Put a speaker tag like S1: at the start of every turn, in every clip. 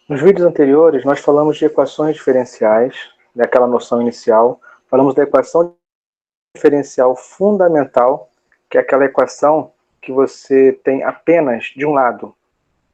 S1: Nos vídeos anteriores, nós falamos de equações diferenciais, daquela noção inicial. Falamos da equação diferencial fundamental, que é aquela equação que você tem apenas, de um lado,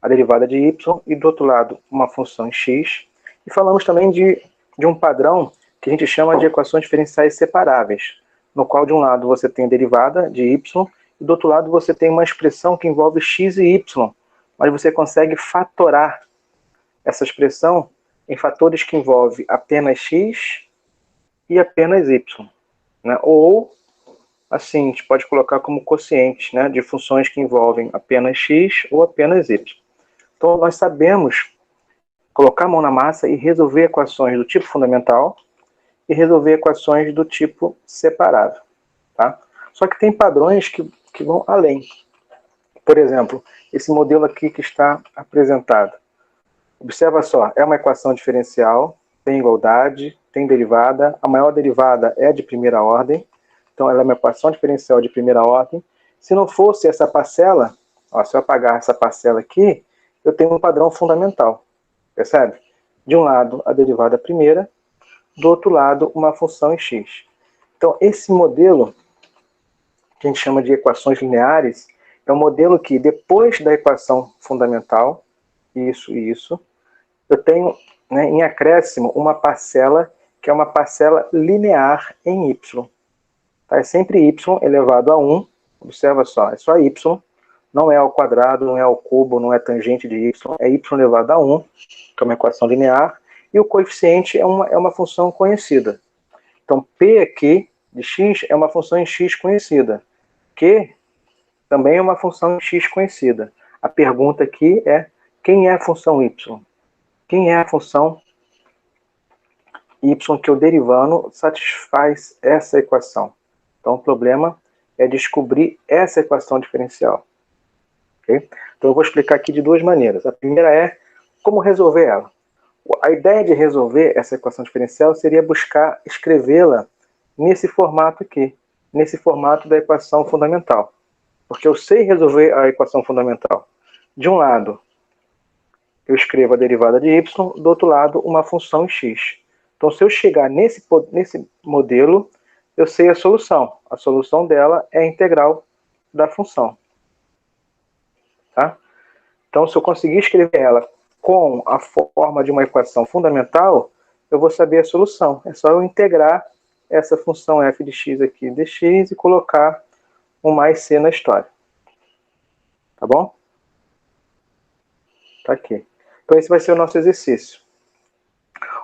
S1: a derivada de y e do outro lado, uma função em x. E falamos também de um padrão que a gente chama de equações diferenciais separáveis, no qual de um lado você tem a derivada de y e do outro lado você tem uma expressão que envolve x e y, mas você consegue fatorar essa expressão em fatores que envolvem apenas x e apenas y, né? Ou, assim, a gente pode colocar como quociente, né, de funções que envolvem apenas x ou apenas y. Então, nós sabemos colocar a mão na massa e resolver equações do tipo fundamental e resolver equações do tipo separável. Tá? Só que tem padrões que vão além. Por exemplo, esse modelo aqui que está apresentado. Observa só, é uma equação diferencial, tem igualdade, tem derivada, a maior derivada é de primeira ordem, então ela é uma equação diferencial de primeira ordem. Se não fosse essa parcela, ó, se eu apagar essa parcela aqui, eu tenho um padrão fundamental, percebe? De um lado a derivada primeira, do outro lado uma função em x. Então esse modelo, que a gente chama de equações lineares, é um modelo que depois da equação fundamental, isso e isso, eu tenho, né, em acréscimo uma parcela que é uma parcela linear em y. Tá? É sempre y elevado a 1, observa só, é só y, não é ao quadrado, não é ao cubo, não é tangente de y, é y elevado a 1, que é uma equação linear, e o coeficiente é uma função conhecida. Então, P aqui de x é uma função em x conhecida, Q também é uma função em x conhecida. A pergunta aqui é, quem é a função y? Quem é a função y que eu derivando satisfaz essa equação? Então, o problema é descobrir essa equação diferencial. Okay? Então, eu vou explicar aqui de duas maneiras. A primeira é como resolver ela. A ideia de resolver essa equação diferencial seria buscar escrevê-la nesse formato aqui, nesse formato da equação fundamental. Porque eu sei resolver a equação fundamental. De um lado, eu escrevo a derivada de y, do outro lado, uma função em x. Então, se eu chegar nesse modelo, eu sei a solução. A solução dela é a integral da função. Tá? Então, se eu conseguir escrever ela com a forma de uma equação fundamental, eu vou saber a solução. É só eu integrar essa função f de x aqui dx e colocar um mais c na história. Tá bom? Tá aqui. Então, esse vai ser o nosso exercício.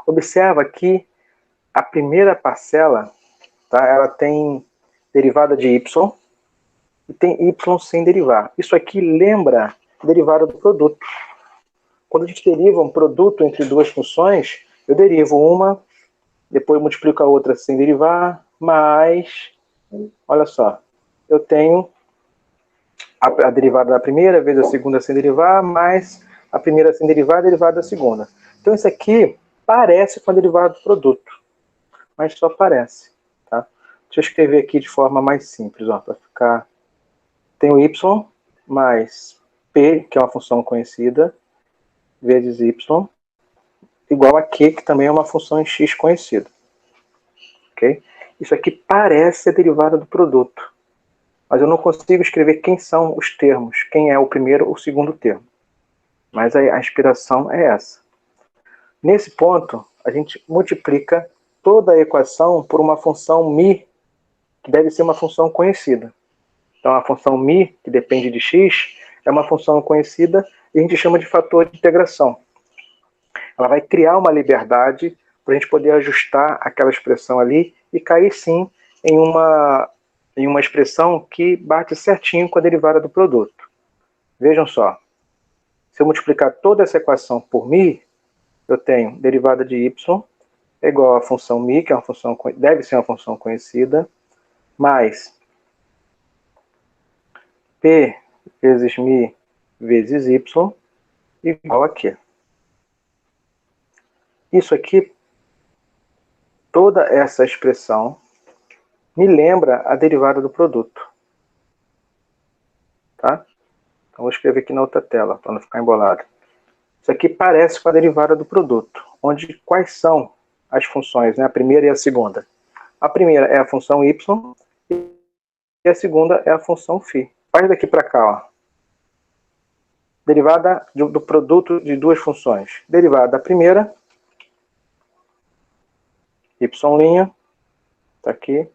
S1: Observa que a primeira parcela, tá, ela tem derivada de y e tem y sem derivar. Isso aqui lembra a derivada do produto. Quando a gente deriva um produto entre duas funções, eu derivo uma, depois multiplico a outra sem derivar, mais, olha só, eu tenho a derivada da primeira vezes a segunda sem derivar, mais a primeira sem derivar, a derivada da segunda. Então isso aqui parece com a derivada do produto, mas só parece. Tá? Deixa eu escrever aqui de forma mais simples, para ficar... Tenho y mais p, que é uma função conhecida, vezes y, igual a q, que também é uma função em x conhecida. Okay? Isso aqui parece a derivada do produto, mas eu não consigo escrever quem são os termos, quem é o primeiro ou o segundo termo. Mas a inspiração é essa. Nesse ponto, a gente multiplica toda a equação por uma função μ, que deve ser uma função conhecida. Então, a função μ, que depende de x, é uma função conhecida e a gente chama de fator de integração. Ela vai criar uma liberdade para a gente poder ajustar aquela expressão ali e cair, sim, em uma expressão que bate certinho com a derivada do produto. Vejam só. Se eu multiplicar toda essa equação por μ, eu tenho derivada de y é igual à função μ, que é uma função, deve ser uma função conhecida, mais p vezes μ vezes y igual a q. Isso aqui, toda essa expressão, me lembra a derivada do produto. Tá? Então, vou escrever aqui na outra tela, para não ficar embolado. Isso aqui parece com a derivada do produto, onde quais são as funções, né? A primeira e a segunda. A primeira é a função y e a segunda é a função φ. Faz daqui para cá, ó. Derivada do produto de duas funções. Derivada da primeira, y', tá aqui,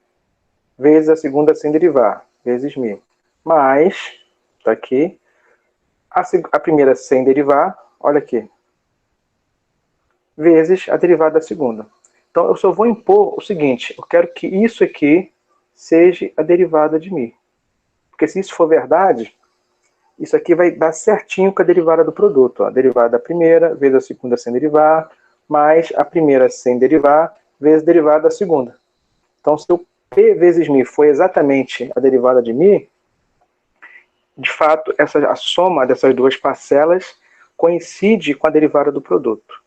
S1: vezes a segunda sem derivar, vezes μ. Mais, tá aqui, a primeira sem derivar, olha aqui, vezes a derivada da segunda. Então, eu só vou impor o seguinte, eu quero que isso aqui seja a derivada de μ. Porque se isso for verdade, isso aqui vai dar certinho com a derivada do produto. Ó. A derivada da primeira, vezes a segunda sem derivar, mais a primeira sem derivar, vezes a derivada da segunda. Então, se o P vezes μ foi exatamente a derivada de μ, de fato, a soma dessas duas parcelas coincide com a derivada do produto.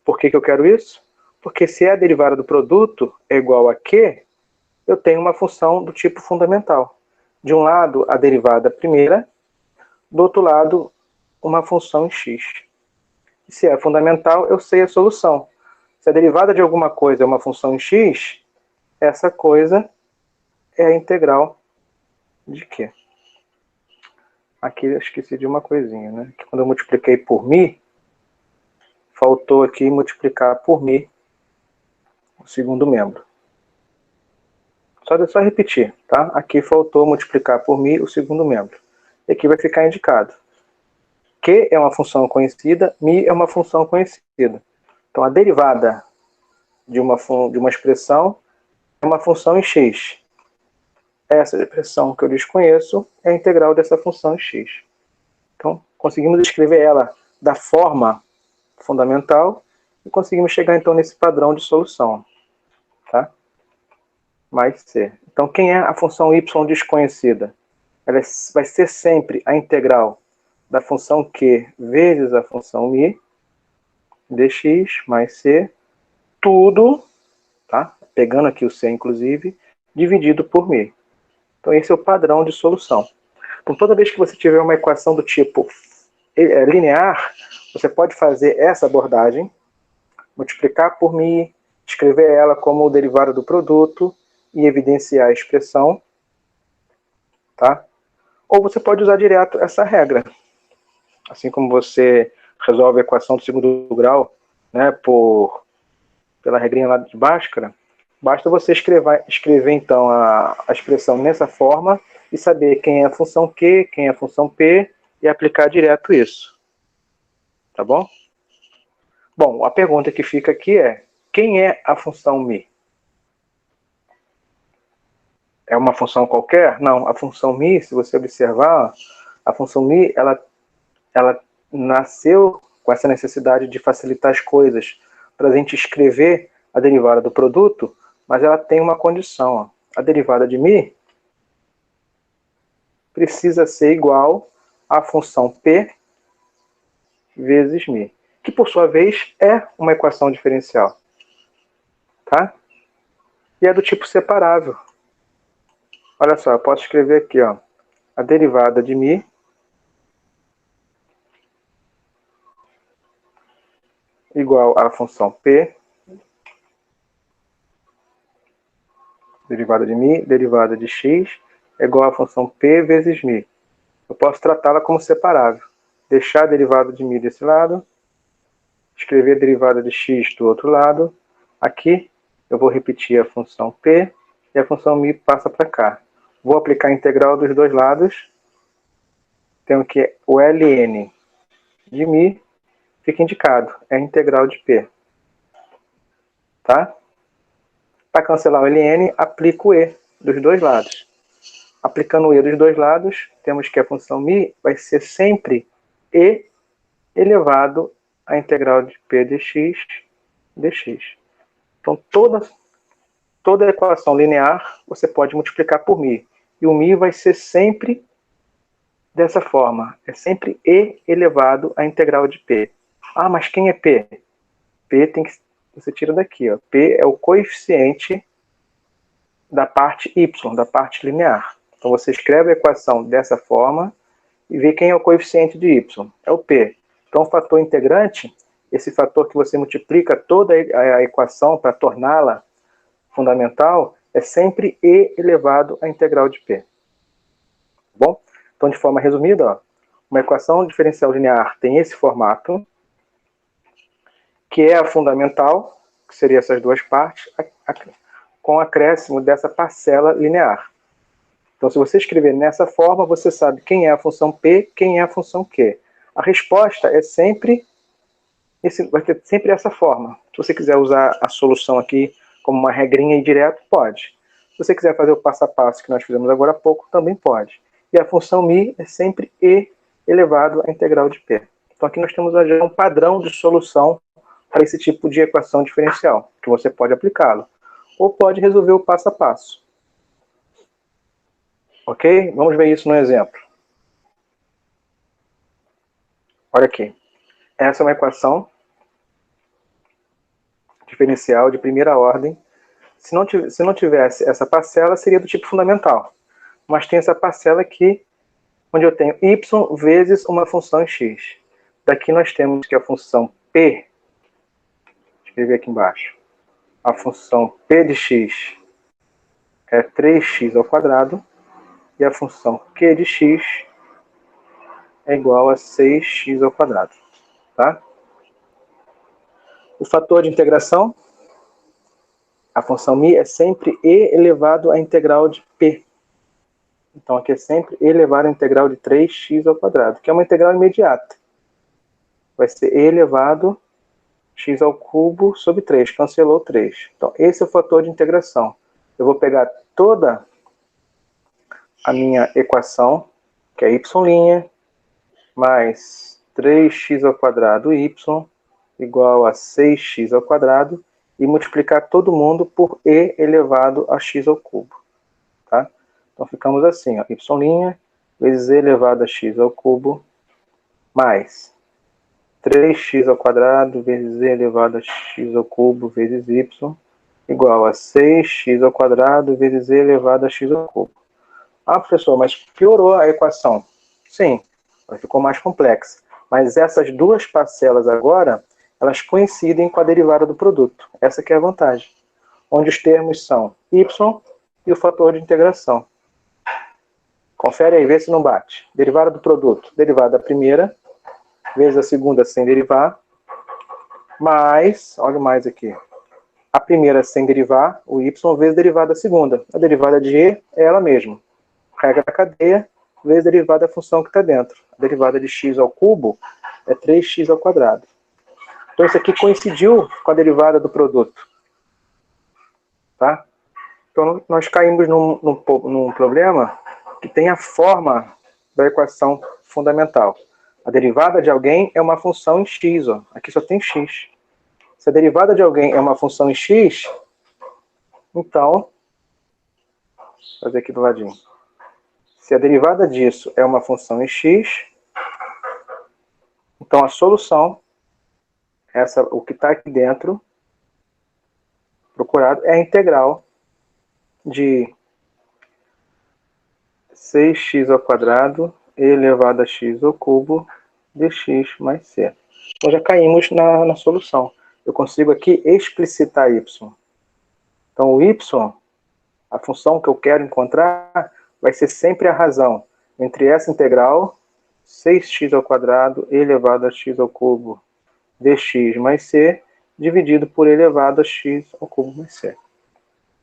S1: Por que eu quero isso? Porque se a derivada do produto é igual a Q, eu tenho uma função do tipo fundamental. De um lado, a derivada primeira, do outro lado, uma função em x. E se é fundamental, eu sei a solução. Se a derivada de alguma coisa é uma função em x, essa coisa é a integral de Q. Aqui eu esqueci de uma coisinha, né? Que quando eu multipliquei por μ, faltou aqui multiplicar por μ o segundo membro. Só repetir, tá? Aqui faltou multiplicar por μ o segundo membro. E aqui vai ficar indicado. Q é uma função conhecida, μ é uma função conhecida. Então, a derivada de uma expressão é uma função em x. Essa expressão que eu desconheço é a integral dessa função em x. Então, conseguimos escrever ela da forma fundamental e conseguimos chegar, então, nesse padrão de solução. Tá? Mais C. Então, quem é a função y desconhecida? Ela vai ser sempre a integral da função q vezes a função μ, dx mais c, tudo, tá? Pegando aqui o c, inclusive, dividido por μ. Então, esse é o padrão de solução. Então, toda vez que você tiver uma equação do tipo linear, você pode fazer essa abordagem, multiplicar por μ, escrever ela como derivada do produto e evidenciar a expressão, tá? Ou você pode usar direto essa regra. Assim como você resolve a equação do segundo grau, né, pela regrinha lá de Bhaskara, basta você escrever então a expressão nessa forma e saber quem é a função Q, quem é a função P e aplicar direto isso. Tá bom? Bom, a pergunta que fica aqui é: quem é a função μ? É uma função qualquer? Não, a função μ, se você observar, a função μ, ela nasceu com essa necessidade de facilitar as coisas, para a gente escrever a derivada do produto, mas ela tem uma condição. Ó. A derivada de μ precisa ser igual à função P vezes μ, que por sua vez é uma equação diferencial. Tá? E é do tipo separável. Olha só, eu posso escrever aqui, ó, a derivada de μ igual à função P, derivada de μ, derivada de x, é igual à função P vezes μ. Eu posso tratá-la como separável. Deixar a derivada de μ desse lado, escrever a derivada de x do outro lado. Aqui eu vou repetir a função P e a função μ passa para cá. Vou aplicar a integral dos dois lados. Tenho que o ln de μ fica indicado, é a integral de P. Tá? Para cancelar o ln, aplico o e dos dois lados. Aplicando o e dos dois lados, temos que a função μ vai ser sempre e elevado à integral de P dx. Então, toda equação linear você pode multiplicar por μ. E o μ vai ser sempre dessa forma. É sempre e elevado à integral de P. Ah, mas quem é P? P tem que... Você tira daqui. Ó. P é o coeficiente da parte y, da parte linear. Então, você escreve a equação dessa forma e vê quem é o coeficiente de y. É o P. Então, o fator integrante, esse fator que você multiplica toda a equação para torná-la fundamental, é sempre e elevado à integral de P. Tá bom? Então, de forma resumida, ó, uma equação diferencial linear tem esse formato, que é a fundamental, que seria essas duas partes, com acréscimo dessa parcela linear. Então, se você escrever nessa forma, você sabe quem é a função P, quem é a função Q. A resposta é sempre, vai ter sempre essa forma. Se você quiser usar a solução aqui como uma regrinha e direto, pode. Se você quiser fazer o passo a passo que nós fizemos agora há pouco, também pode. E a função μ é sempre e elevado à integral de P. Então, aqui nós temos já um padrão de solução para esse tipo de equação diferencial, que você pode aplicá-lo. Ou pode resolver o passo a passo. Ok? Vamos ver isso no exemplo. Olha aqui. Essa é uma equação diferencial de primeira ordem. Se não tivesse essa parcela, seria do tipo fundamental. Mas tem essa parcela aqui, onde eu tenho y vezes uma função em x. Daqui nós temos que a função P, vou escrever aqui embaixo, a função P de x é 3x ao quadrado, e a função Q de x é igual a 6x ao quadrado. Tá? O fator de integração, a função μ é sempre e elevado à integral de P. Então aqui é sempre e elevado à integral de 3x ao quadrado, que é uma integral imediata. Vai ser e elevado x ao cubo sobre 3, cancelou 3. Então esse é o fator de integração. Eu vou pegar toda a minha equação, que é y' mais 3x ao quadrado y igual a 6x ao quadrado, e multiplicar todo mundo por e elevado a x ao cubo. Tá? Então ficamos assim, ó, y' vezes e elevado a x ao cubo, mais 3x ao quadrado vezes e elevado a x ao cubo vezes y, igual a 6x ao quadrado vezes e elevado a x ao cubo. Ah, professor, mas piorou a equação. Sim, ela ficou mais complexa. Mas essas duas parcelas agora, elas coincidem com a derivada do produto. Essa que é a vantagem. Onde os termos são y e o fator de integração. Confere aí, vê se não bate. Derivada do produto, derivada da primeira, vezes a segunda sem derivar, mais, olha o mais aqui, a primeira sem derivar, o y, vezes a derivada da segunda. A derivada de e é ela mesma. Regra da cadeia, vezes a derivada da função que está dentro. A derivada de x ao cubo é 3x ao quadrado. Então isso aqui coincidiu com a derivada do produto. Tá? Então nós caímos num problema que tem a forma da equação fundamental. A derivada de alguém é uma função em x. Ó. Aqui só tem x. Se a derivada de alguém é uma função em x, então, vou fazer aqui do ladinho. Se a derivada disso é uma função em x, então a solução, o que está aqui dentro, procurado, é a integral de 6x ao quadrado elevado a x ao cubo dx mais c. Então já caímos na solução. Eu consigo aqui explicitar y. Então o y, a função que eu quero encontrar, vai ser sempre a razão entre essa integral, 6x ao quadrado elevado a x ao cubo dx mais c, dividido por elevado a x ao cubo mais c.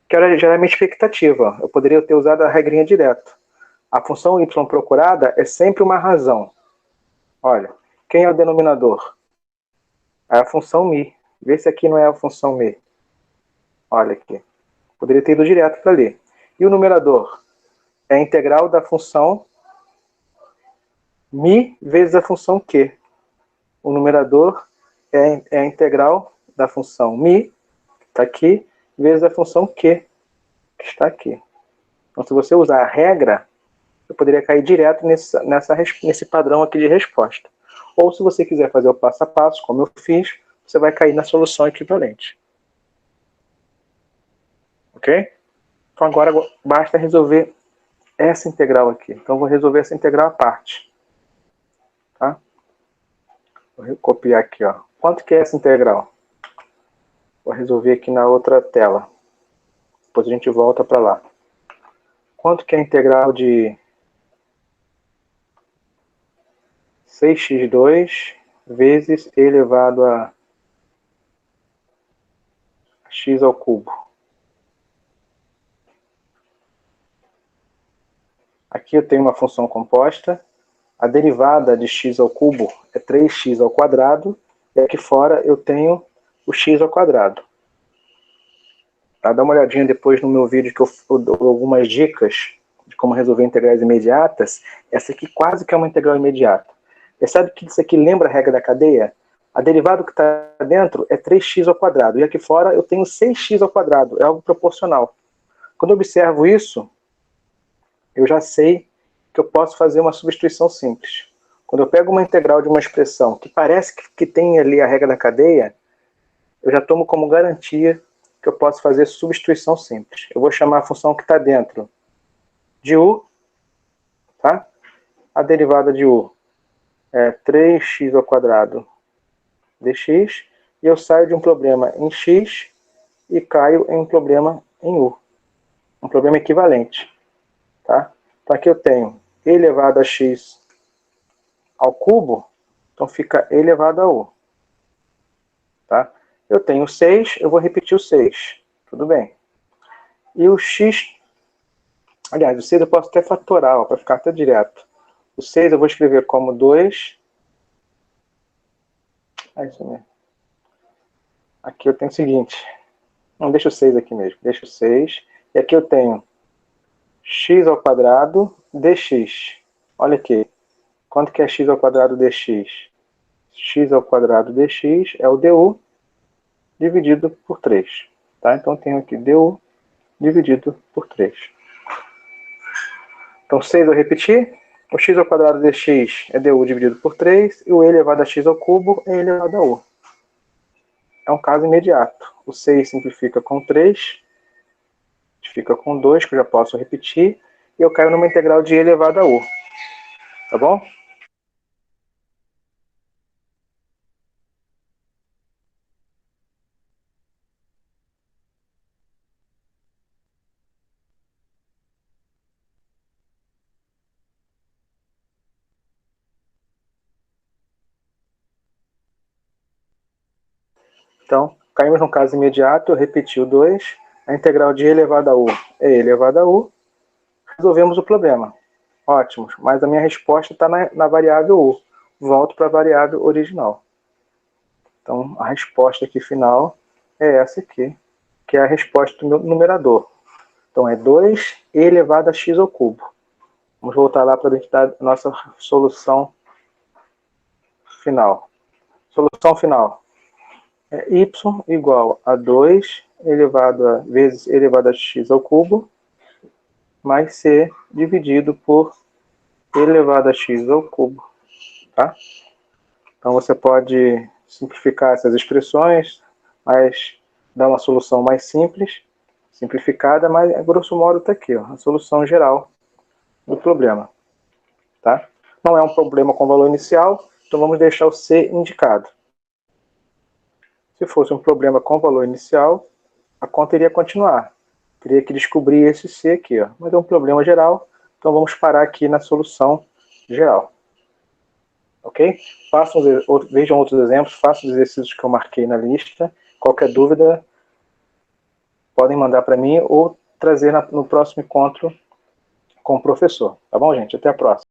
S1: Que era já a minha expectativa. Eu poderia ter usado a regrinha direto. A função y procurada é sempre uma razão. Olha, quem é o denominador? É a função μ. Vê se aqui não é a função μ. Olha aqui. Poderia ter ido direto para ali. E o numerador? É a integral da função μ vezes a função q. O numerador é a integral da função μ, que está aqui, vezes a função q, que está aqui. Então, se você usar a regra, eu poderia cair direto nesse padrão aqui de resposta. Ou, se você quiser fazer o passo a passo, como eu fiz, você vai cair na solução equivalente. Ok? Então, agora basta resolver essa integral aqui. Então, eu vou resolver essa integral à parte. Tá? Vou copiar aqui, ó. Quanto que é essa integral? Vou resolver aqui na outra tela. Depois a gente volta para lá. Quanto que é a integral de 6x2 vezes e elevado a x ao cubo? Aqui eu tenho uma função composta. A derivada de x ao cubo é 3x ao quadrado. E aqui fora eu tenho o x ao quadrado. Tá? Dá uma olhadinha depois no meu vídeo que eu dou algumas dicas de como resolver integrais imediatas. Essa aqui quase que é uma integral imediata. Percebe que isso aqui lembra a regra da cadeia? A derivada que está dentro é 3x ao quadrado. E aqui fora eu tenho 6x ao quadrado. É algo proporcional. Quando eu observo isso, eu já sei que eu posso fazer uma substituição simples. Quando eu pego uma integral de uma expressão que parece que tem ali a regra da cadeia, eu já tomo como garantia que eu posso fazer substituição simples. Eu vou chamar a função que está dentro de u, tá? A derivada de u é 3x ao quadrado dx, e eu saio de um problema em x e caio em um problema em u. Um problema equivalente. Tá? Então aqui eu tenho e elevado a x ao cubo, então fica e elevado a u. Tá? Eu tenho 6, eu vou repetir o 6. Tudo bem. E o x, aliás, o 6 eu posso até fatorar, para ficar até direto. O 6 eu vou escrever como 2. É isso mesmo. Aqui eu tenho o seguinte. Não, deixa o 6 aqui mesmo. Deixa o 6. E aqui eu tenho x ao quadrado dx. Olha aqui. Quanto que é x ao quadrado dx? X ao quadrado dx é o du dividido por 3. Tá? Então eu tenho aqui du dividido por 3. Então 6 eu repeti. O x ao quadrado dx é du dividido por 3. E o e elevado a x ao cubo é e elevado a u. É um caso imediato. O 6 simplifica com 3. Fica com 2, que eu já posso repetir. E eu caio numa integral de e elevado a u. Tá bom? Então, caímos no caso imediato, eu repeti o 2. A integral de e elevado a u é e elevado a u. Resolvemos o problema. Ótimo, mas a minha resposta está na variável u. Volto para a variável original. Então, a resposta aqui final é essa aqui, que é a resposta do meu numerador. Então, é 2 e elevado a x ao cubo. Vamos voltar lá para a nossa solução final. Solução final é y igual a 2 vezes e elevado a x ao cubo, mais c dividido por e elevado a x ao cubo. Tá? Então você pode simplificar essas expressões, mas dar uma solução mais simples, simplificada, mas grosso modo está aqui, ó, a solução geral do problema. Tá? Não é um problema com valor inicial, então vamos deixar o C indicado. Se fosse um problema com valor inicial, a conta iria continuar. Teria que descobrir esse C aqui, ó. Mas é um problema geral, então vamos parar aqui na solução geral. Ok? Vejam outros exemplos, façam os exercícios que eu marquei na lista. Qualquer dúvida, podem mandar para mim ou trazer no próximo encontro com o professor. Tá bom, gente? Até a próxima.